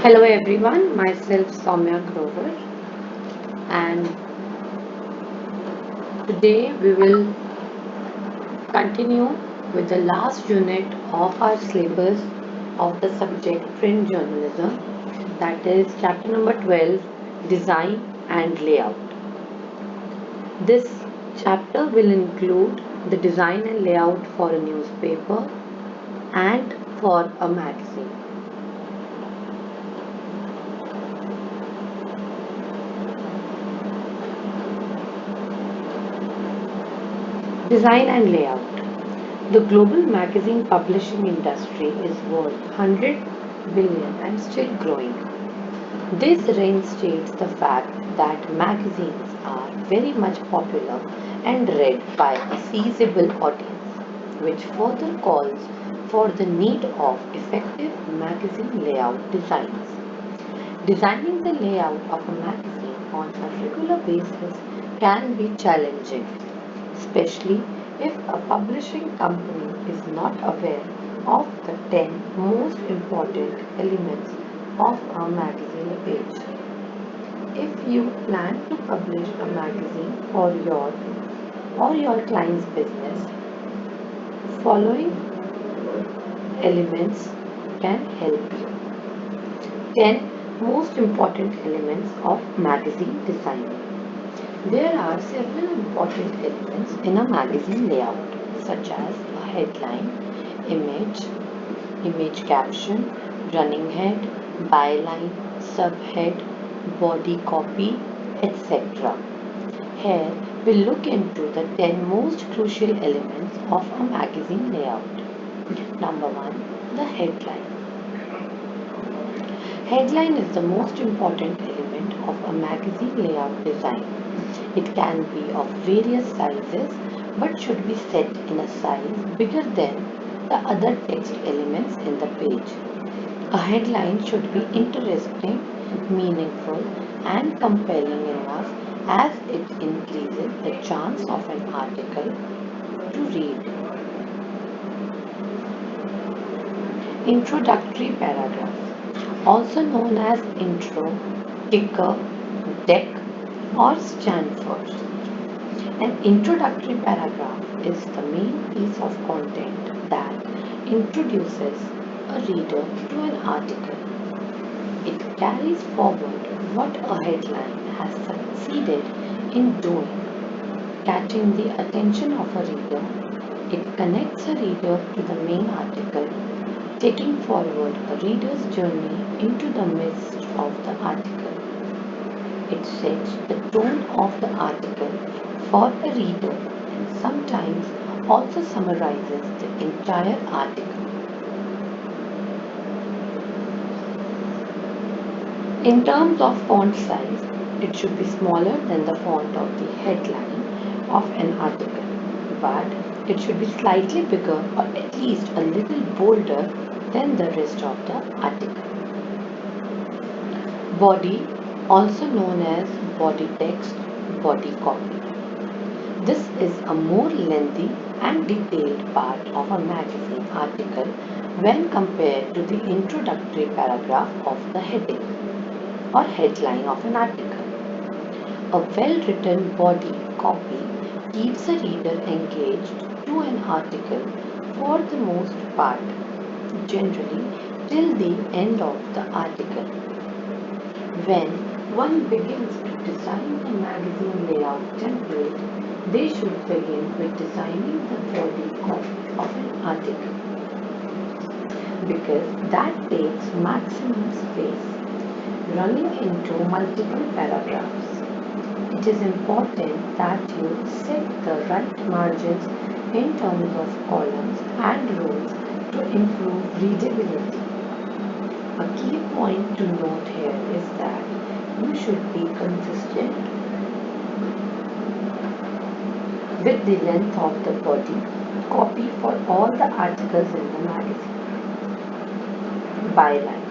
Hello everyone, myself Saumya Grover, and today we will continue with the last unit of our syllabus of the subject print journalism, that is chapter number 12, design and layout. This chapter will include the design and layout for a newspaper and for a magazine. Design and layout. The global magazine publishing industry is worth 100 billion and still growing. This range states the fact that magazines are very much popular and read by a sizable audience, which further calls for the need of effective magazine layout designs. Designing the layout of a magazine on a regular basis can be challenging, especially if a publishing company is not aware of the 10 most important elements of a magazine page. If you plan to publish a magazine for your client's business, following elements can help you. 10 most important elements of magazine design. There are several important elements in a magazine layout, such as a headline, image, image caption, running head, byline, subhead, body copy, etc. Here we look into the 10 most crucial elements of a magazine layout. Number 1. The headline. Headline is the most important element of a magazine layout design. It can be of various sizes but should be set in a size bigger than the other text elements in the page. A headline should be interesting, meaningful, and compelling enough as it increases the chance of an article to read. Introductory paragraph, also known as intro, ticker, deck, or stand first. An introductory paragraph is the main piece of content that introduces a reader to an article. It carries forward what a headline has succeeded in doing, catching the attention of a reader. It connects a reader to the main article, taking forward a reader's journey into the midst of the article. It sets the tone of the article for a reader and sometimes also summarizes the entire article. In terms of font size, it should be smaller than the font of the headline of an article, but it should be slightly bigger or at least a little bolder than the rest of the article. Body, also known as body text, body copy. This is a more lengthy and detailed part of a magazine article when compared to the introductory paragraph of the heading or headline of an article. A well-written body copy keeps a reader engaged to an article for the most part, generally till the end of the article. When one begins to design a magazine layout template, they should begin with designing the body copy of an article because that takes maximum space, running into multiple paragraphs. It is important that you set the right margins in terms of columns and rows to improve readability. A key point to note here is that you should be consistent with the length of the body copy for all the articles in the magazine. Byline.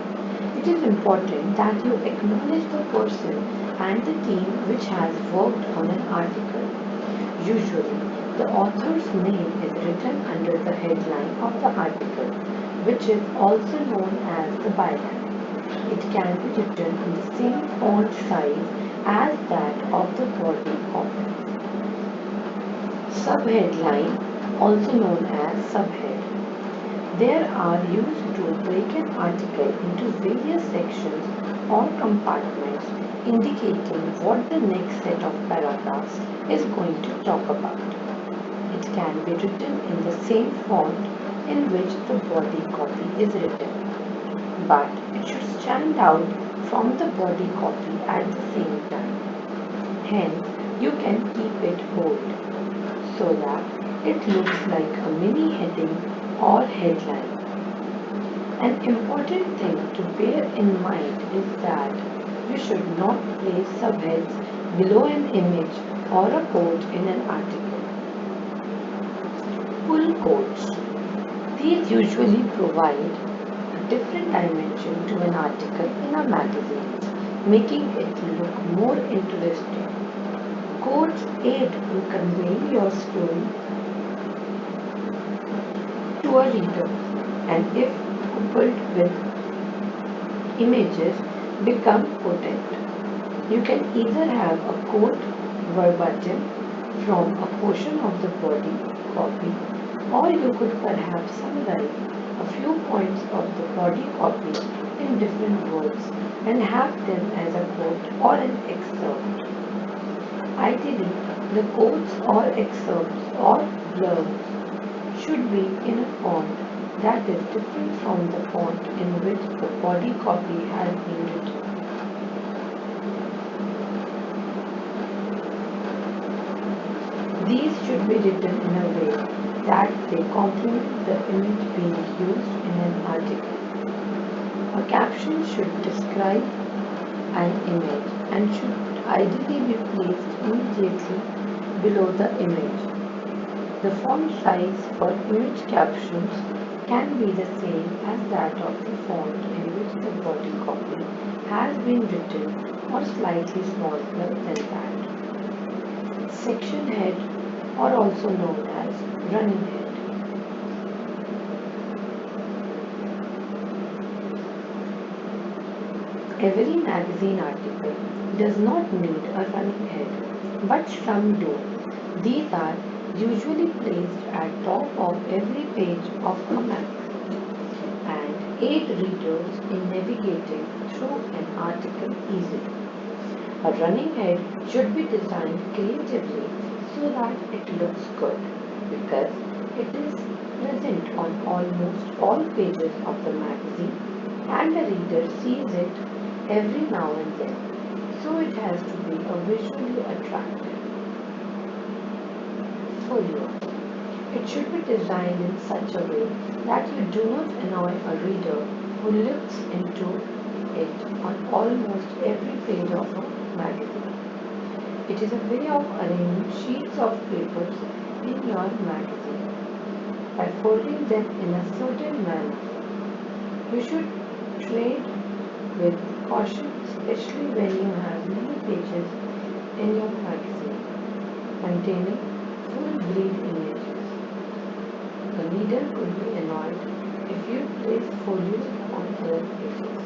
It is important that you acknowledge the person and the team which has worked on an article. Usually, the author's name is written under the headline of the article, which is also known as the byline. It can be written in the same font size as that of the body copy. Subheadline, also known as subhead. There are used to break an article into various sections or compartments, indicating what the next set of paragraphs is going to talk about. It can be written in the same font in which the body copy is written, but it should stand out from the body copy at the same time. Hence, you can keep it bold so that it looks like a mini heading or headline. An important thing to bear in mind is that you should not place subheads below an image or a quote in an article. Full quotes. These usually provide a different dimension to an article in a magazine, making it look more interesting. Quotes aid in conveying your story to a reader, and if coupled with images, become potent. You can either have a quote verbatim from a portion of the body copy, or you could perhaps summarize a few points of the body copy in different words and have them as a quote or an excerpt. Ideally, the quotes or excerpts or blurbs should be in a font that is different from the font in which the body copy has been written. These should be written in a way that they complement the image being used in an article. A caption should describe an image and should ideally be placed immediately below the image. The font size for image captions can be the same as that of the font in which the body copy has been written or slightly smaller than that. Section head, or also known as running head. Every magazine article does not need a running head, but some do. These are usually placed at top of every page of a magazine and aid readers in navigating through an article easily. A running head should be designed creatively so that it looks good because it is present on almost all pages of the magazine and the reader sees it every now and then, so it has to be a visually attractive. Folio. It should be designed in such a way that you do not annoy a reader who looks into it on almost every page of a magazine. It is a way of arranging sheets of papers in your magazine by folding them in a certain manner. You should trade with caution, especially when you have many pages in your magazine containing full bleed images. The reader could be annoyed if you place folios on other pages.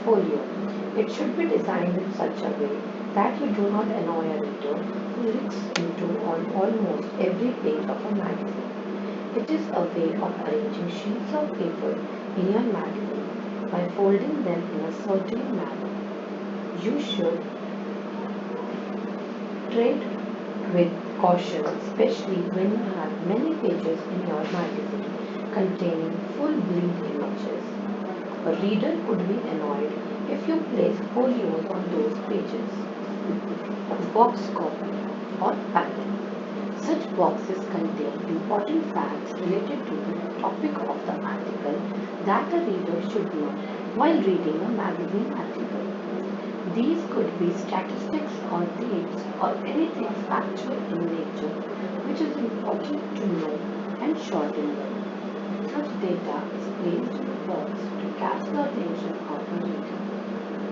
Folio. It should be designed in such a way that you do not annoy a reader who looks into on almost every page of a magazine. It is a way of arranging sheets of paper in your magazine by folding them in a certain manner. You should tread with caution, especially when you have many pages in your magazine containing full bleed images. A reader could be annoyed if you place folios on those pages. Box copy or pattern. Such boxes contain important facts related to the topic of the article that a reader should know while reading a magazine article. These could be statistics or dates or anything factual in nature which is important to know and shorten them. Such data is placed in a box to catch the attention of a reader.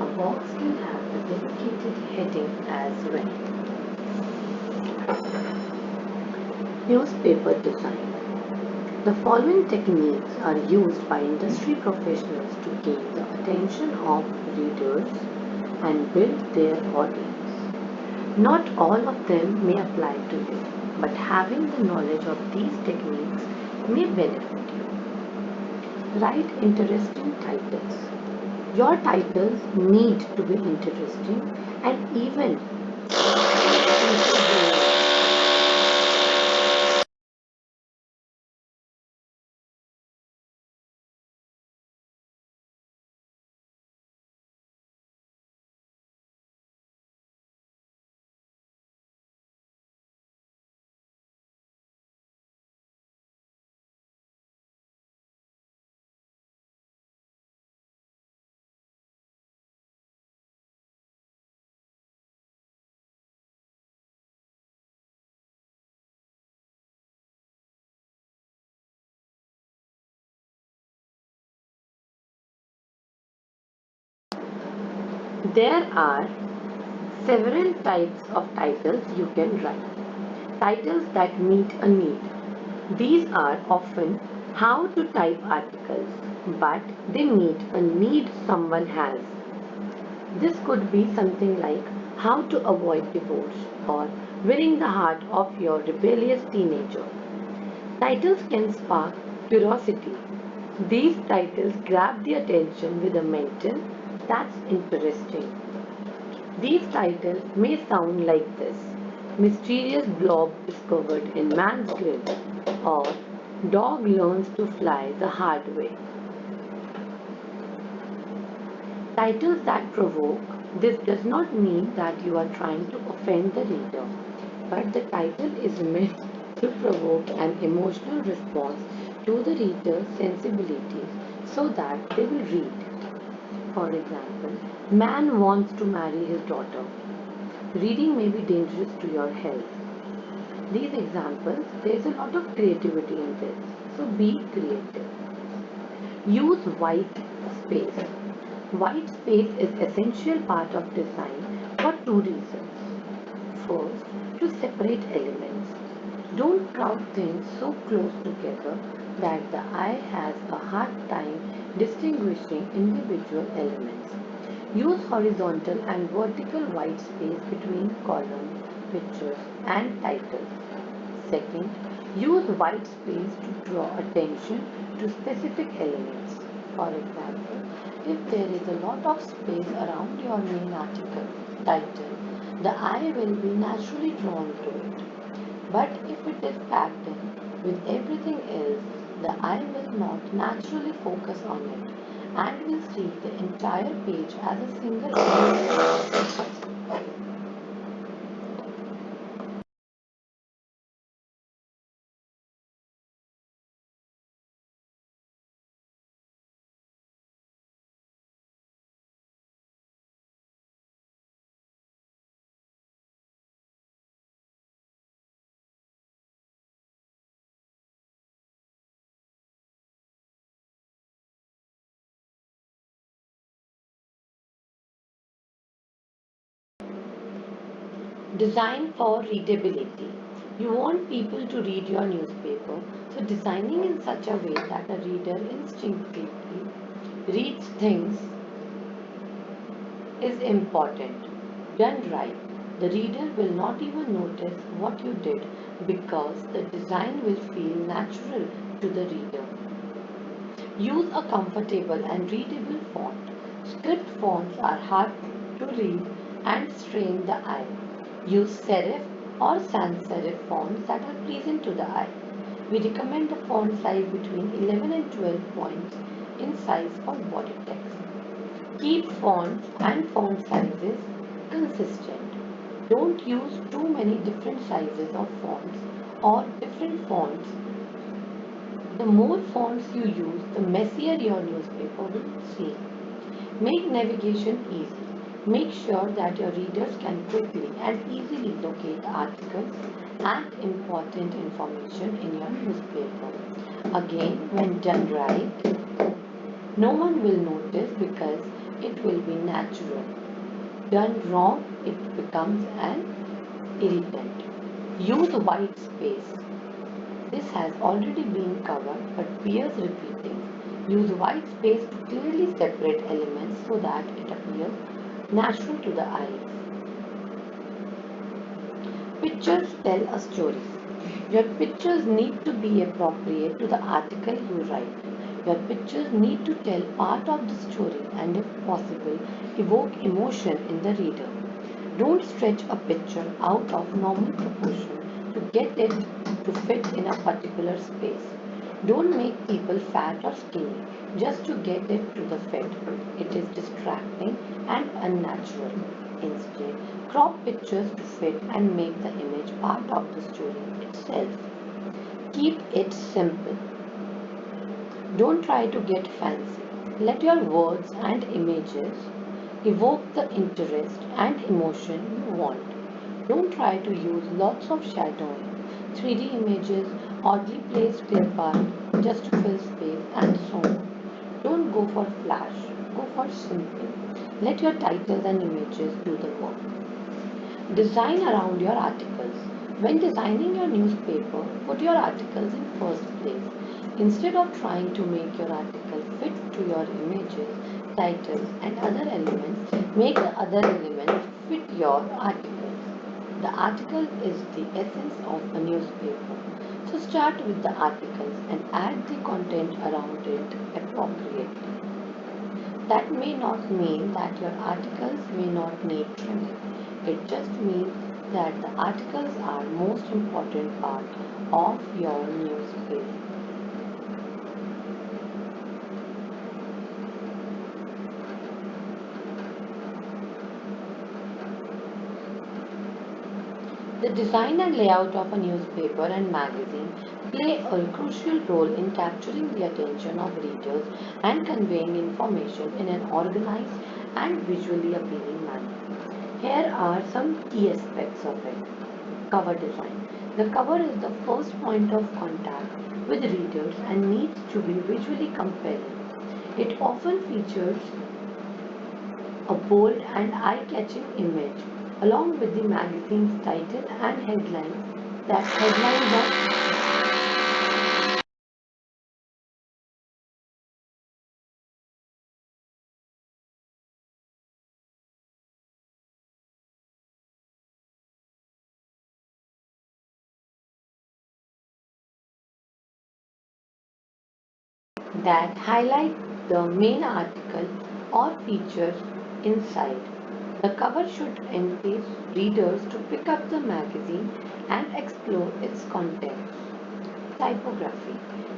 A box can have a dedicated heading as well. Newspaper design. The following techniques are used by industry professionals to gain the attention of readers and build their audience. Not all of them may apply to you, but having the knowledge of these techniques may benefit you. Write interesting titles. Your titles need to be interesting and even there are several types of titles you can write. Titles that meet a need. These are often how to type articles, but they meet a need someone has. This could be something like how to avoid divorce or winning the heart of your rebellious teenager. Titles can spark curiosity. These titles grab the attention with a mental that's interesting. These titles may sound like this: Mysterious Blob Discovered in Man's Grill, or Dog Learns to Fly the Hard Way. Titles that provoke. This does not mean that you are trying to offend the reader, but the title is meant to provoke an emotional response to the reader's sensibilities so that they will read. For example, man wants to marry his daughter. Reading may be dangerous to your health. These examples, there's a lot of creativity in this, so be creative. Use white space. White space is essential part of design for two reasons. First, to separate elements. Don't crowd things so close together that the eye has a hard time distinguishing individual elements. Use horizontal and vertical white space between columns, pictures, and titles. Second, use white space to draw attention to specific elements. For example, if there is a lot of space around your main article title, the eye will be naturally drawn to it. But if it is packed in with everything else, the eye will not naturally focus on it and will see the entire page as a single image. Design for readability. You want people to read your newspaper, so designing in such a way that a reader instinctively reads things is important. Done right, the reader will not even notice what you did because the design will feel natural to the reader. Use a comfortable and readable font. Script fonts are hard to read and strain the eye. Use serif or sans serif fonts that are pleasing to the eye. We recommend a font size between 11 and 12 points in size for body text. Keep fonts and font sizes consistent. Don't use too many different sizes of fonts or different fonts. The more fonts you use, the messier your newspaper will seem. Make navigation easy. Make sure that your readers can quickly and easily locate articles and important information in your newspaper. Again, when done right, no one will notice because it will be natural. Done wrong, it becomes an irritant. Use white space. This has already been covered but bears repeating. Use white space to clearly separate elements so that it appears natural to the eyes. Pictures tell a story. Your pictures need to be appropriate to the article you write. Your pictures need to tell part of the story and, if possible, evoke emotion in the reader. Don't stretch a picture out of normal proportion to get it to fit in a particular space. Don't make people fat or skinny just to get it to the fit. It is distracting and unnatural. Instead, crop pictures to fit and make the image part of the story itself. Keep it simple. Don't try to get fancy. Let your words and images evoke the interest and emotion you want. Don't try to use lots of shadowing, 3D images, oddly placed clip art just to fill space, and so on. Don't go for flash, go for simple. Let your titles and images do the work. Design around your articles. When designing your newspaper, put your articles in first place. Instead of trying to make your article fit to your images, titles, and other elements, make the other elements fit your articles. The article is the essence of a newspaper. So start with the articles and add the content around it appropriately. That may not mean that your articles may not need trimming. It just means that the articles are most important part of your newspaper. The design and layout of a newspaper and magazine play a crucial role in capturing the attention of readers and conveying information in an organized and visually appealing manner. Here are some key aspects of it. Cover design. The cover is the first point of contact with readers and needs to be visually compelling. It often features a bold and eye-catching image along with the magazine's title and headlines. That headlines that highlight the main article or features inside. The cover should entice readers to pick up the magazine and explore its contents. Typography.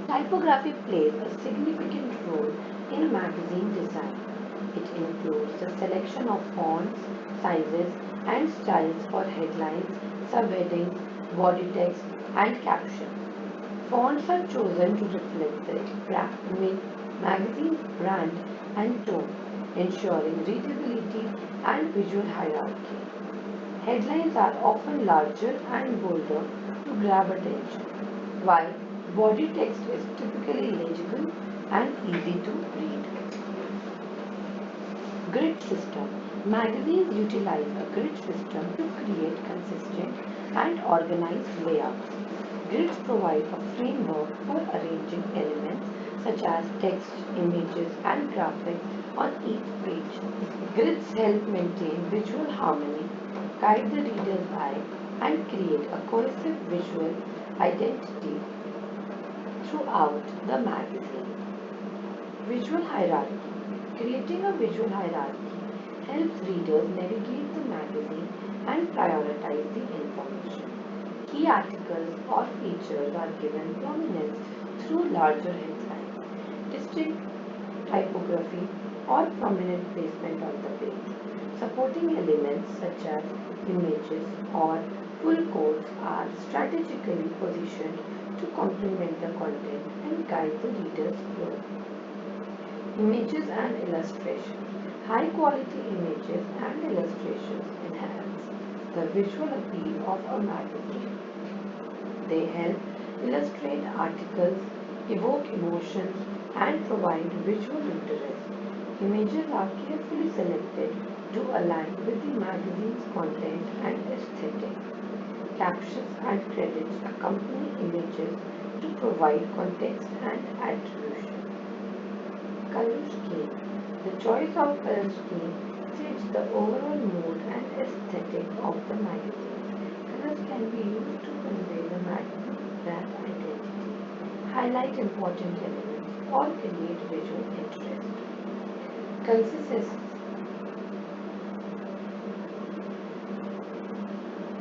Typography plays a significant role in magazine design. It includes the selection of fonts, sizes, and styles for headlines, subheadings, body text, and captions. Fonts are chosen to reflect the magazine's brand and tone, ensuring readability and visual hierarchy. Headlines are often larger and bolder to grab attention, while body text is typically legible and easy to read. Grid system. Magazines utilize a grid system to create consistent and organized layouts. Grids provide a framework for arranging elements such as text, images, and graphics on each page. Grids help maintain visual harmony, guide the reader's eye, and create a cohesive visual identity throughout the magazine. Visual hierarchy. Creating a visual hierarchy helps readers navigate the magazine and prioritize the information. Key articles or features are given prominence through larger headlines, distinct typography, or prominent placement on the page. Supporting elements such as images or full quotes are strategically positioned to complement the content and guide the reader's flow. Images and illustrations. High quality images and illustrations enhance the visual appeal of a magazine. They help illustrate articles, evoke emotions, and provide visual interest. Images are carefully selected to align with the magazine's content and aesthetic. Captions and credits accompany images to provide context and attribution. Color scheme. The choice of color scheme fits the overall mood and aesthetic of the magazine. Colors can be used to convey the magazine's brand identity, highlight important elements, or create visual interest. Consistency.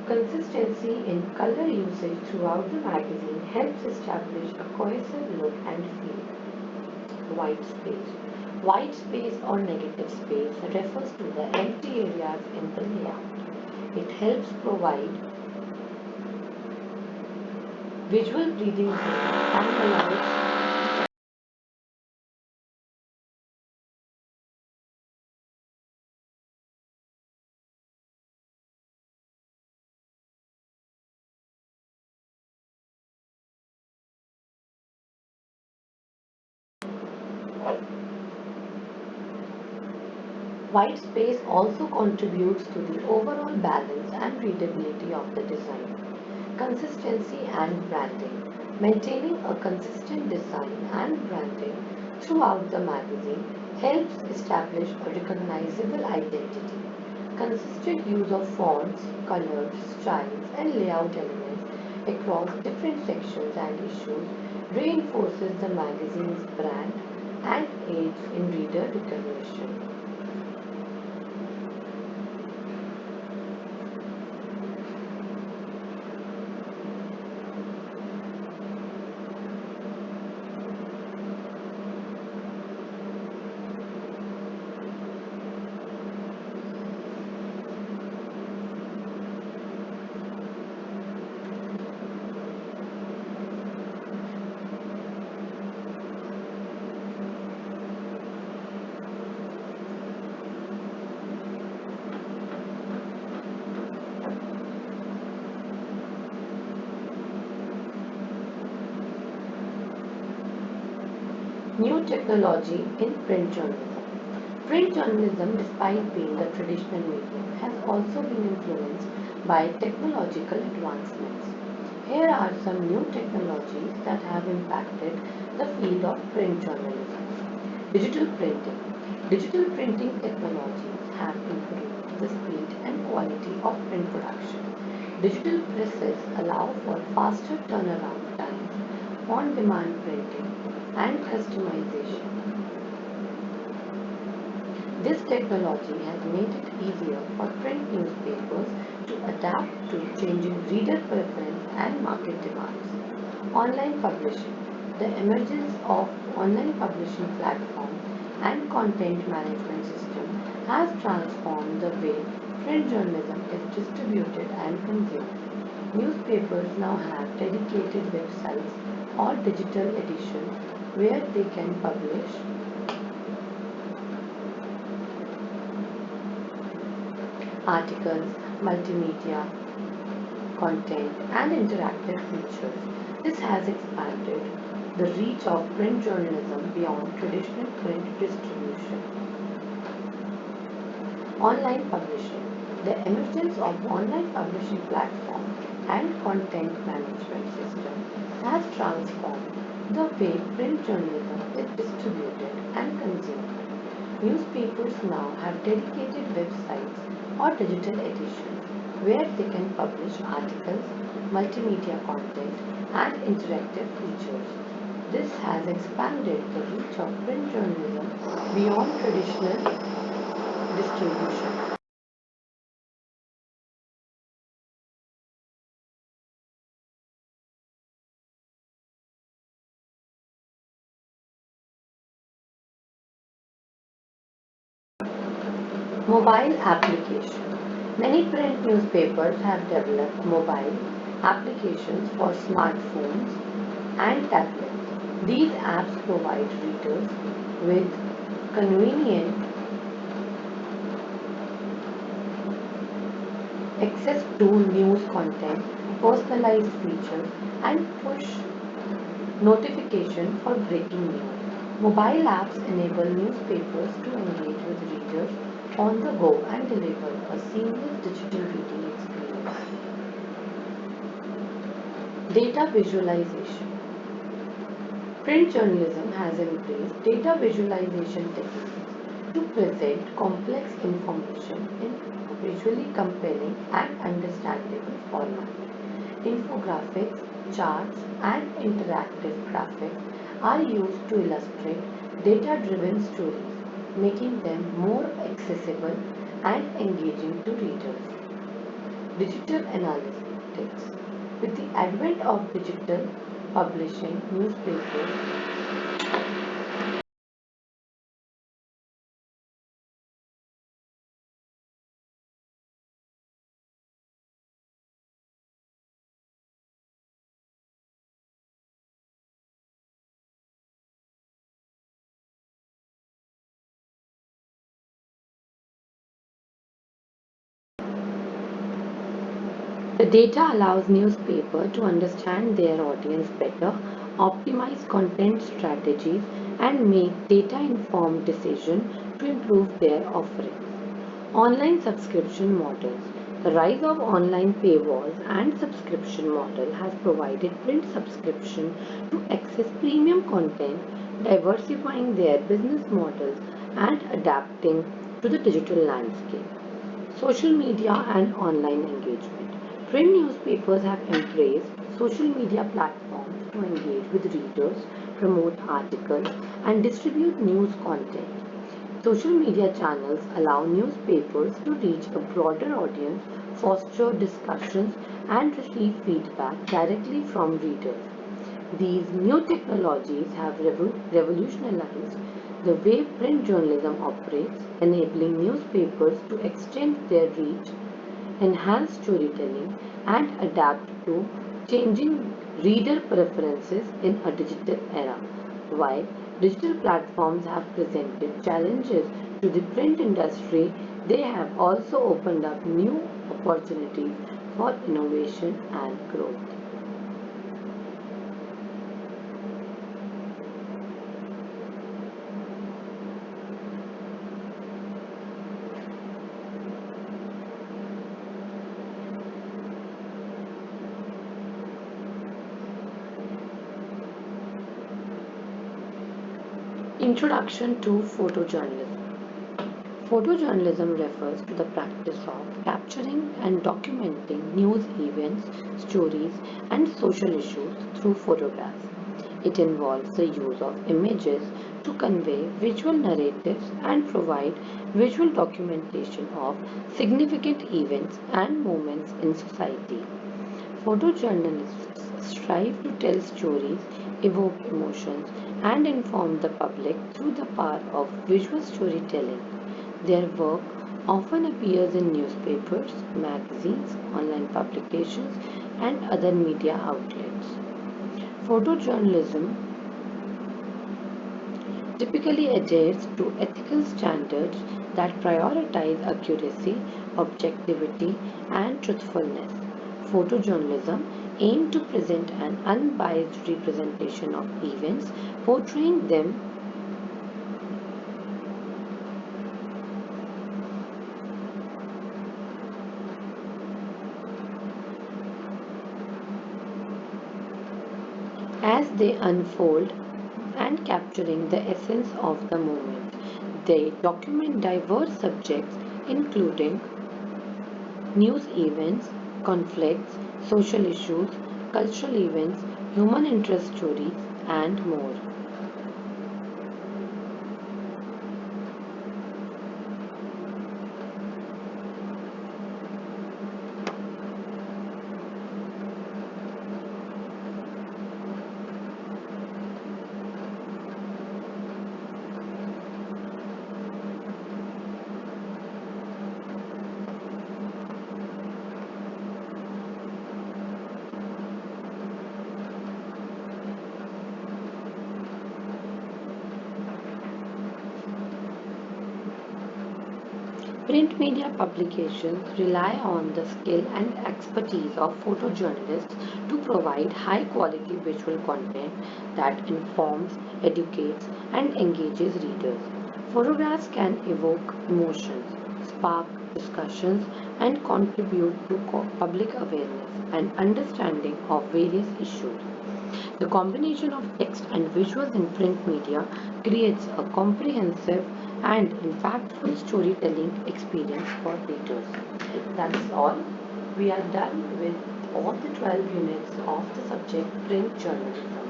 Consistency in color usage throughout the magazine helps establish a cohesive look and feel. White space. White space or negative space refers to the empty areas in the layout. It helps provide visual breathing room and allows white space also contributes to the overall balance and readability of the design. Consistency and branding. Maintaining a consistent design and branding throughout the magazine helps establish a recognizable identity. Consistent use of fonts, colors, styles, and layout elements across different sections and issues reinforces the magazine's brand and aids in reader recognition. New technology in print journalism. Print journalism, despite being a traditional medium, has also been influenced by technological advancements. Here are some new technologies that have impacted the field of print journalism. Digital printing. Digital printing technologies have improved the speed and quality of print production. Digital presses allow for faster turnaround times, on-demand printing, and customization. This technology has made it easier for print newspapers to adapt to changing reader preference and market demands. Online publishing. The emergence of online publishing platforms and content management system has transformed the way print journalism is distributed and consumed. Newspapers now have dedicated websites or digital editions where they can publish articles, multimedia, content, and interactive features. This has expanded the reach of print journalism beyond traditional print distribution. Online publishing. The emergence of online publishing platforms and content management system has transformed the way print journalism is distributed and consumed. Newspapers now have dedicated websites or digital editions where they can publish articles, multimedia content, and interactive features. This has expanded the reach of print journalism beyond traditional distribution. Mobile application. Many print newspapers have developed mobile applications for smartphones and tablets. These apps provide readers with convenient access to news content, personalized features, and push notification for breaking news. Mobile apps enable newspapers to engage with readers on the go and deliver a seamless digital reading experience. Data visualization. Print journalism has embraced data visualization techniques to present complex information in a visually compelling and understandable format. Infographics, charts, and interactive graphics are used to illustrate data-driven stories, making them more accessible and engaging to readers. Digital analytics. With the advent of digital publishing, newspapers The data allows newspaper to understand their audience better, optimize content strategies, and make data-informed decisions to improve their offerings. Online subscription models. The rise of online paywalls and subscription model has provided print subscription to access premium content, diversifying their business models and adapting to the digital landscape. Social media and online engagement. Print newspapers have embraced social media platforms to engage with readers, promote articles, and distribute news content. Social media channels allow newspapers to reach a broader audience, foster discussions, and receive feedback directly from readers. These new technologies have revolutionized the way print journalism operates, enabling newspapers to extend their reach, enhance storytelling, and adapt to changing reader preferences in a digital era. While digital platforms have presented challenges to the print industry, they have also opened up new opportunities for innovation and growth. Introduction to photojournalism. Photojournalism refers to the practice of capturing and documenting news events, stories, and social issues through photographs. It involves the use of images to convey visual narratives and provide visual documentation of significant events and moments in society. Photojournalists strive to tell stories, evoke emotions, and inform the public through the power of visual storytelling. Their work often appears in newspapers, magazines, online publications, and other media outlets. Photojournalism typically adheres to ethical standards that prioritize accuracy, objectivity, and truthfulness. Photojournalism aims to present an unbiased representation of events, portraying them as they unfold and capturing the essence of the moment. They document diverse subjects including news events, conflicts, social issues, cultural events, human interest stories, and more. Print media publications rely on the skill and expertise of photojournalists to provide high quality visual content that informs, educates, and engages readers. Photographs can evoke emotions, spark discussions, and contribute to public awareness and understanding of various issues. The combination of text and visuals in print media creates a comprehensive and impactful storytelling experience for readers. That's all. We are done with all the 12 units of the subject print journalism.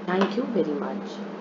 Thank you very much.